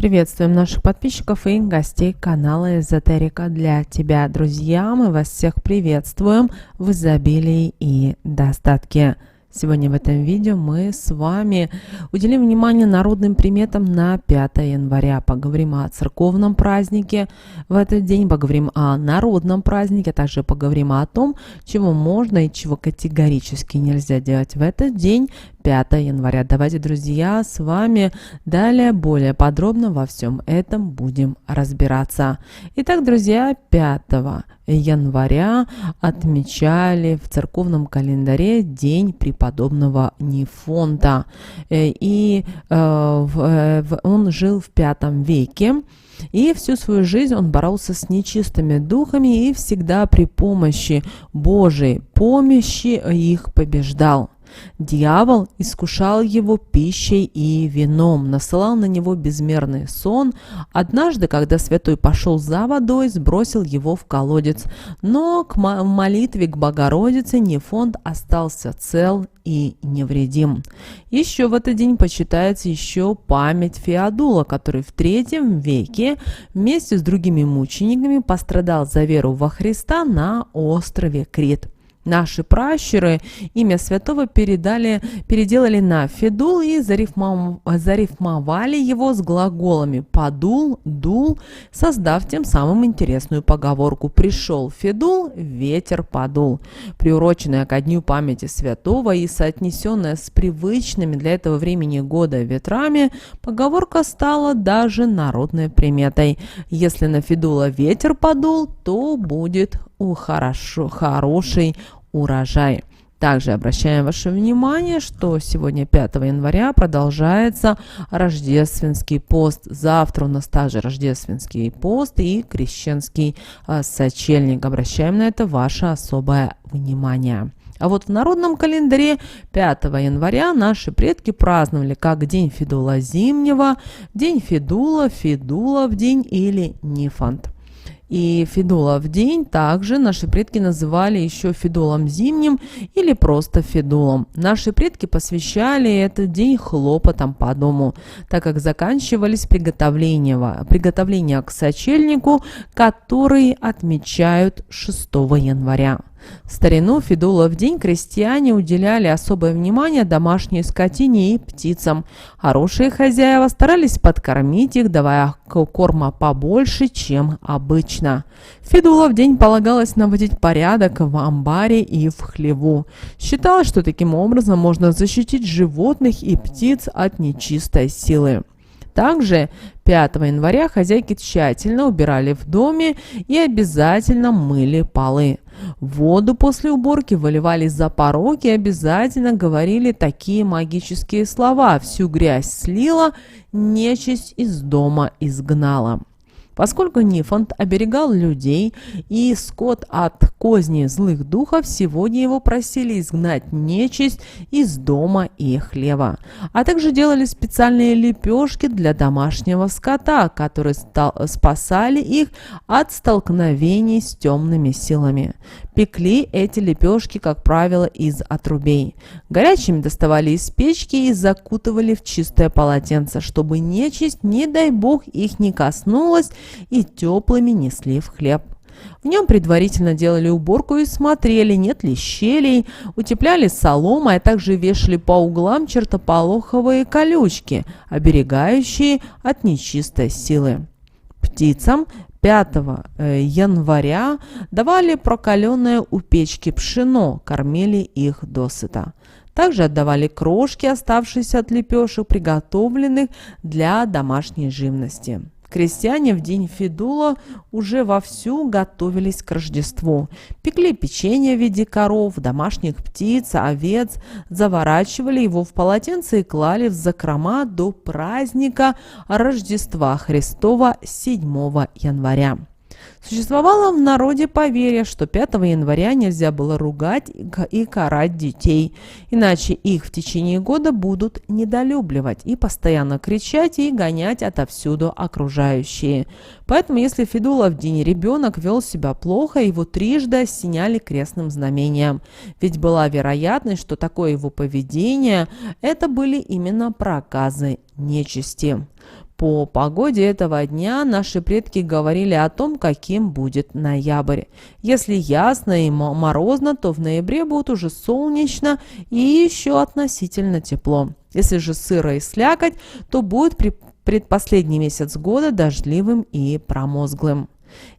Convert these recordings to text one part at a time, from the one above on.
Приветствуем наших подписчиков и гостей канала Эзотерика для тебя, друзья. Мы вас всех приветствуем в изобилии и достатке. Сегодня в этом видео мы с вами уделим внимание народным приметам на 5 января. Поговорим о церковном празднике в этот день, поговорим о народном празднике, а также поговорим о том, чего можно и чего категорически нельзя делать в этот день, 5 января. Давайте, друзья, с вами далее более подробно во всем этом будем разбираться. Итак, друзья, 5 января отмечали в церковном календаре День преподобного Нефонта. Он жил в V веке. И всю свою жизнь он боролся с нечистыми духами и всегда при помощи Божьей помощи их побеждал. Дьявол искушал его пищей и вином, насылал на него безмерный сон. Однажды, когда святой пошел за водой, сбросил его в колодец. Но к молитве к Богородице Нефонт остался цел и невредим. Еще в этот день почитается еще память Феодула, который в III веке вместе с другими мучениками пострадал за веру во Христа на острове Крит. Наши пращуры имя святого переделали на Федул и зарифмовали его с глаголами «подул», «дул», создав тем самым интересную поговорку «пришел Федул, ветер подул». Приуроченная ко дню памяти святого и соотнесенная с привычными для этого времени года ветрами, поговорка стала даже народной приметой. Если на Федула ветер подул, то будет хороший урожай. Также обращаем ваше внимание, что сегодня 5 января продолжается рождественский пост. Завтра у нас также рождественский пост и крещенский сочельник. Обращаем на это ваше особое внимание. А вот в народном календаре 5 января наши предки праздновали как День Федула Зимнего, День Федула, Федулов день или Нефонт. И Федулов день также наши предки называли еще Федулом Зимним или просто Федулом. Наши предки посвящали этот день хлопотам по дому, так как заканчивались приготовления к сочельнику, который отмечают 6 января. В старину Федулов день крестьяне уделяли особое внимание домашней скотине и птицам. Хорошие хозяева старались подкормить их, давая корма побольше, чем обычно. В Федулов день полагалось наводить порядок в амбаре и в хлеву. Считалось, что таким образом можно защитить животных и птиц от нечистой силы. Также 5 января хозяйки тщательно убирали в доме и обязательно мыли полы. Воду после уборки выливали за порог и обязательно говорили такие магические слова: «Всю грязь слила, нечисть из дома изгнала». Поскольку Нефонт оберегал людей и скот от козней злых духов, сегодня его просили изгнать нечисть из дома и хлева. А также делали специальные лепешки для домашнего скота, которые спасали их от столкновений с темными силами. Пекли эти лепешки, как правило, из отрубей. Горячими доставали из печки и закутывали в чистое полотенце, чтобы нечисть, не дай бог, их не коснулась, и теплыми несли в хлеб. В нем предварительно делали уборку и смотрели, нет ли щелей, утепляли соломой, а также вешали по углам чертополоховые колючки, оберегающие от нечистой силы. Птицам 5 января давали прокаленное у печки пшено, кормили их досыта. Также отдавали крошки, оставшиеся от лепешек, приготовленных для домашней живности. Крестьяне в день Федула уже вовсю готовились к Рождеству. Пекли печенье в виде коров, домашних птиц, овец, заворачивали его в полотенце и клали в закрома до праздника Рождества Христова 7 января. Существовало в народе поверье, что 5 января нельзя было ругать и карать детей, иначе их в течение года будут недолюбливать и постоянно кричать и гонять отовсюду окружающие. Поэтому, если в Федулов день ребенок вел себя плохо, его трижды осеняли крестным знамением. Ведь была вероятность, что такое его поведение – это были именно проказы нечисти. По погоде этого дня наши предки говорили о том, каким будет ноябрь. Если ясно и морозно, то в ноябре будет уже солнечно и еще относительно тепло. Если же сыро и слякоть, то будет предпоследний месяц года дождливым и промозглым.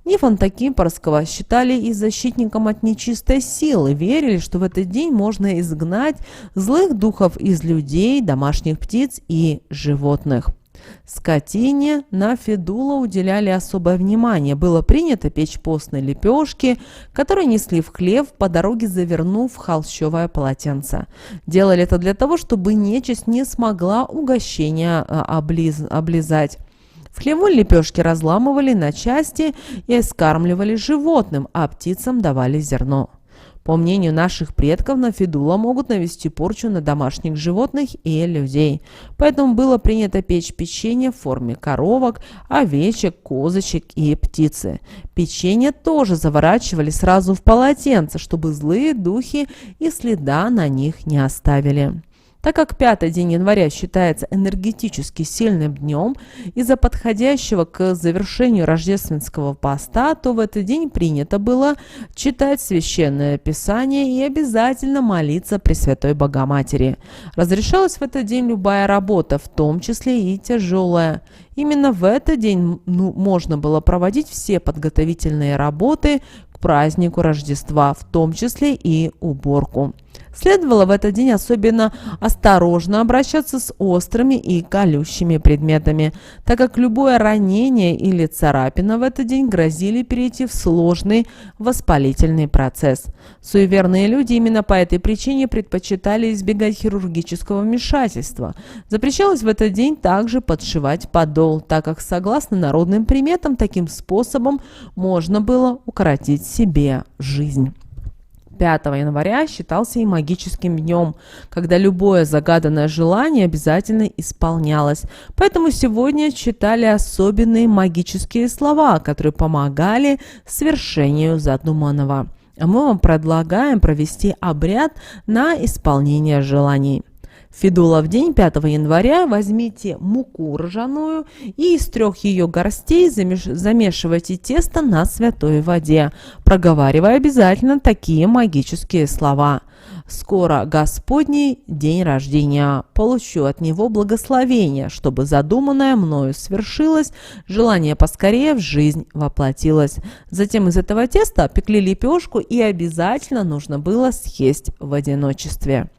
Нифонта Кипрского считали и защитником от нечистой силы, верили, что в этот день можно изгнать злых духов из людей, домашних птиц и животных. Скотине на Федула уделяли особое внимание. Было принято печь постные лепешки, которые несли в хлев, по дороге завернув в холщовое полотенце. Делали это для того, чтобы нечисть не смогла угощение облизать. В хлеву лепешки разламывали на части и скармливали животным, а птицам давали зерно. По мнению наших предков, на Федула могут навести порчу на домашних животных и людей. Поэтому было принято печь печенье в форме коровок, овечек, козочек и птицы. Печенье тоже заворачивали сразу в полотенце, чтобы злые духи и следа на них не оставили. Так как 5-й день января считается энергетически сильным днем из-за подходящего к завершению рождественского поста, то в этот день принято было читать священное писание и обязательно молиться Пресвятой Богоматери. Разрешалась в этот день любая работа, в том числе и тяжелая. Именно в этот день можно было проводить все подготовительные работы к празднику Рождества, в том числе и уборку. Следовало в этот день особенно осторожно обращаться с острыми и колющими предметами, так как любое ранение или царапина в этот день грозили перейти в сложный воспалительный процесс. Суеверные люди именно по этой причине предпочитали избегать хирургического вмешательства. Запрещалось в этот день также подшивать подол, так как, согласно народным приметам, таким способом можно было укоротить себе жизнь. 5 января считался и магическим днем, когда любое загаданное желание обязательно исполнялось. Поэтому сегодня читали особенные магические слова, которые помогали свершению задуманного. А мы вам предлагаем провести обряд на исполнение желаний. Федула в день 5 января возьмите муку ржаную и из 3 ее горстей замешивайте тесто на святой воде, проговаривая обязательно такие магические слова. «Скоро Господний день рождения, получу от него благословение, чтобы задуманное мною свершилось, желание поскорее в жизнь воплотилось». Затем из этого теста пекли лепешку и обязательно нужно было съесть в одиночестве.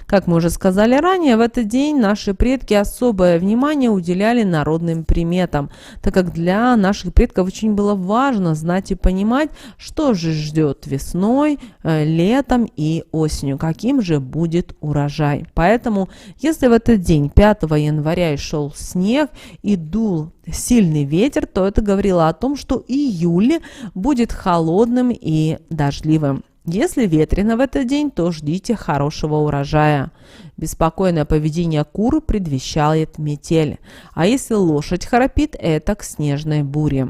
Как мы уже сказали ранее, в этот день наши предки особое внимание уделяли народным приметам, так как для наших предков очень было важно знать и понимать, что же ждет весной, летом и осенью, каким же будет урожай. Поэтому, если в этот день, 5 января, шел снег и дул сильный ветер, то это говорило о том, что июль будет холодным и дождливым. Если ветрено в этот день, то ждите хорошего урожая. Беспокойное поведение кур предвещает метель, а если лошадь храпит, это к снежной буре.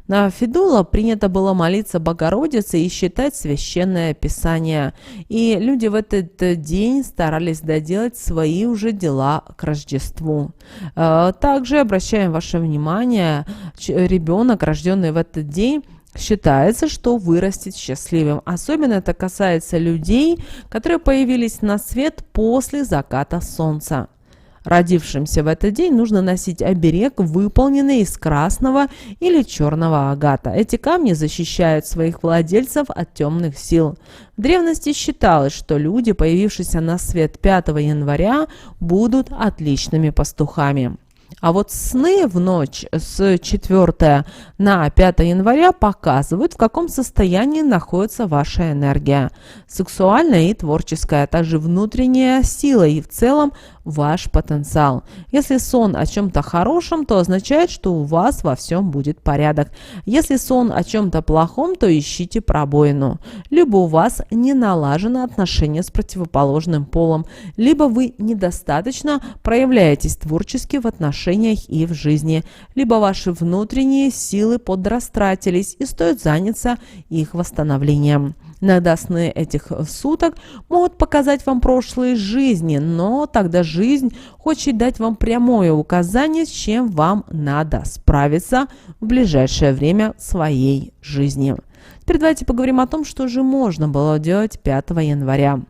На Федула принято было молиться Богородице и читать священное писание, и люди в этот день старались доделать свои уже дела к Рождеству. Также обращаем ваше внимание, ребенок, рожденный в этот день, считается, что вырастет счастливым. Особенно это касается людей, которые появились на свет после заката солнца. Родившимся в этот день нужно носить оберег, выполненный из красного или черного агата. Эти камни защищают своих владельцев от темных сил. В древности считалось, что люди, появившиеся на свет 5 января, будут отличными пастухами. А вот сны в ночь с 4 на 5 января показывают, в каком состоянии находится ваша энергия, сексуальная и творческая, а также внутренняя сила и в целом ваш потенциал. Если сон о чем-то хорошем, то означает, что у вас во всем будет порядок. Если сон о чем-то плохом, то ищите пробоину. Либо у вас не налажено отношения с противоположным полом, либо вы недостаточно проявляетесь творчески в отношениях и в жизни, либо ваши внутренние силы подрастратились и стоит заняться их восстановлением. Иногда сны этих суток могут показать вам прошлые жизни, но тогда жизнь хочет дать вам прямое указание, с чем вам надо справиться в ближайшее время своей жизни. Теперь давайте поговорим о том, что же можно было делать 5 января.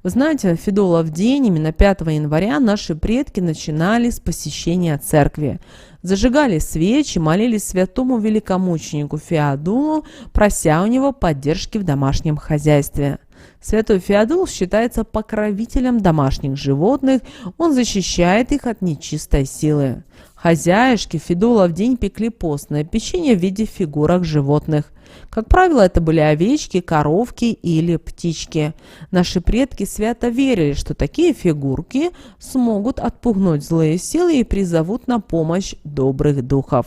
Вы знаете, в Федулов день, именно 5 января, наши предки начинали с посещения церкви. Зажигали свечи, молились святому великомученику Феодулу, прося у него поддержки в домашнем хозяйстве. Святой Феодул считается покровителем домашних животных, он защищает их от нечистой силы. Хозяюшки Федула в день пекли постное печенье в виде фигурок животных. Как правило, это были овечки, коровки или птички. Наши предки свято верили, что такие фигурки смогут отпугнуть злые силы и призовут на помощь добрых духов.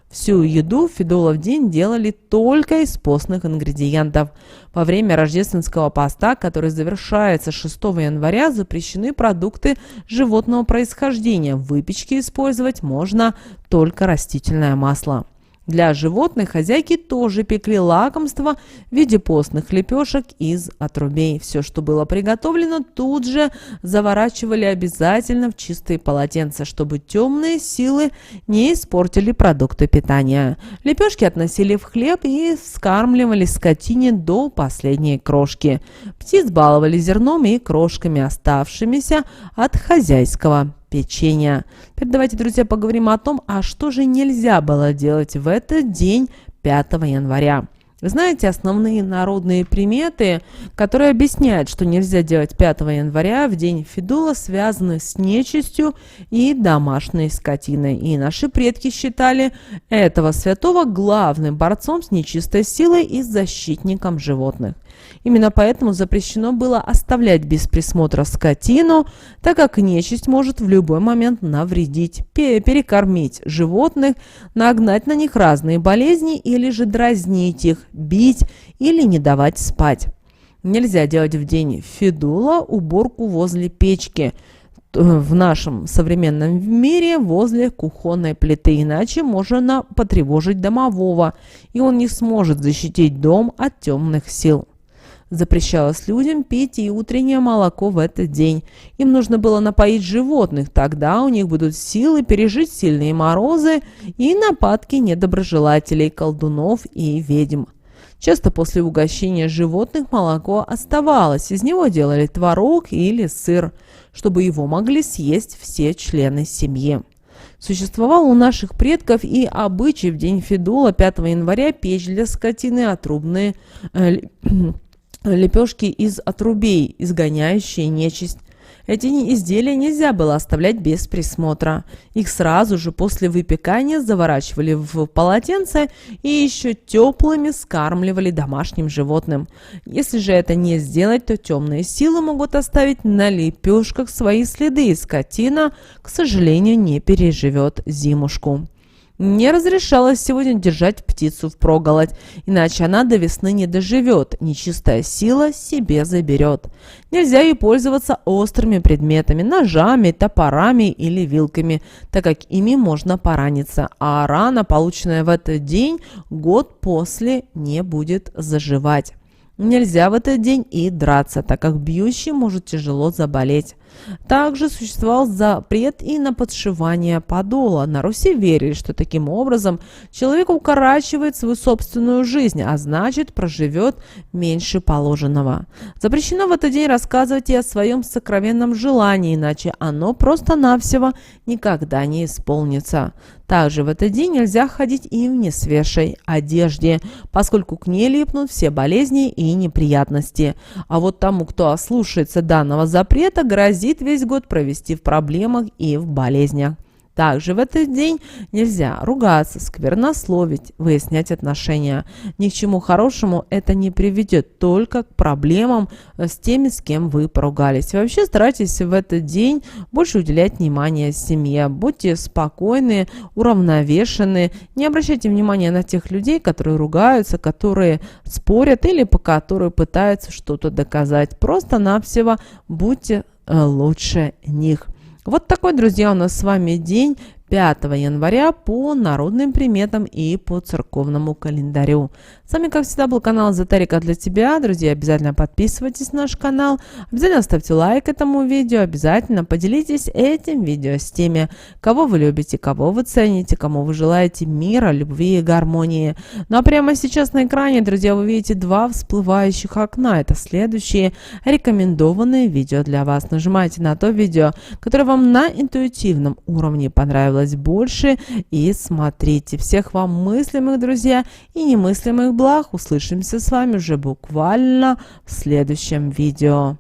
Всю еду в Федулов день делали только из постных ингредиентов. Во время рождественского поста, который завершается 6 января, запрещены продукты животного происхождения. В выпечке использовать можно только растительное масло. Для животных хозяйки тоже пекли лакомства в виде постных лепешек из отрубей. Все, что было приготовлено, тут же заворачивали обязательно в чистые полотенца, чтобы темные силы не испортили продукты питания. Лепешки относили в хлеб и вскармливали скотине до последней крошки. Птиц баловали зерном и крошками, оставшимися от хозяйского печенья. Теперь давайте, друзья, поговорим о том, а что же нельзя было делать в этот день 5 января. Вы знаете, основные народные приметы, которые объясняют, что нельзя делать 5 января в день Федула, связаны с нечистью и домашней скотиной. И наши предки считали этого святого главным борцом с нечистой силой и защитником животных. Именно поэтому запрещено было оставлять без присмотра скотину, так как нечисть может в любой момент навредить, перекормить животных, нагнать на них разные болезни или же дразнить их, бить или не давать спать. Нельзя делать в день Федула уборку возле печки, в нашем современном мире возле кухонной плиты, иначе можно потревожить домового, и он не сможет защитить дом от темных сил. Запрещалось людям пить и утреннее молоко в этот день. Им нужно было напоить животных, тогда у них будут силы пережить сильные морозы и нападки недоброжелателей, колдунов и ведьм. Часто после угощения животных молоко оставалось, из него делали творог или сыр, чтобы его могли съесть все члены семьи. Существовал у наших предков и обычай в день Федула 5 января печь для скотины отрубные лепешки из отрубей, изгоняющие нечисть. Эти изделия нельзя было оставлять без присмотра. Их сразу же после выпекания заворачивали в полотенце и еще теплыми скармливали домашним животным. Если же это не сделать, то темные силы могут оставить на лепешках свои следы, и скотина, к сожалению, не переживет зимушку. Не разрешалось сегодня держать птицу впроголодь, иначе она до весны не доживет, нечистая сила себе заберет. Нельзя ей пользоваться острыми предметами, ножами, топорами или вилками, так как ими можно пораниться, а рана, полученная в этот день, год после не будет заживать. Нельзя в этот день и драться, так как бьющий может тяжело заболеть. Также существовал запрет и на подшивание подола. На Руси верили, что таким образом человек укорачивает свою собственную жизнь, а значит проживет меньше положенного. Запрещено в этот день рассказывать и о своем сокровенном желании, иначе оно просто-навсего никогда не исполнится. Также в этот день нельзя ходить и в несвежей одежде, поскольку к ней липнут все болезни и неприятности. А вот тому, кто ослушается данного запрета, грозит весь год провести в проблемах и в болезнях. Также в этот день нельзя ругаться, сквернословить, выяснять отношения. Ни к чему хорошему это не приведет, только к проблемам с теми, с кем вы поругались. И вообще старайтесь в этот день больше уделять внимание семье. Будьте спокойны, уравновешены. Не обращайте внимания на тех людей, которые ругаются, которые спорят или которые пытаются что-то доказать. Просто-навсего будьте лучше них. Вот такой, друзья, у нас с вами день 5 января по народным приметам и по церковному календарю. С вами, как всегда, был канал Эзотерика для тебя. Друзья, обязательно подписывайтесь на наш канал, обязательно ставьте лайк этому видео, обязательно поделитесь этим видео с теми, кого вы любите, кого вы цените, кому вы желаете мира, любви и гармонии. Ну а прямо сейчас на экране, друзья, вы видите 2 всплывающих окна. Это следующие рекомендованные видео для вас. Нажимайте на то видео, которое вам на интуитивном уровне понравилось больше, и смотрите. Всех вам мыслимых, друзья, и немыслимых благ. Услышимся с вами уже буквально в следующем видео.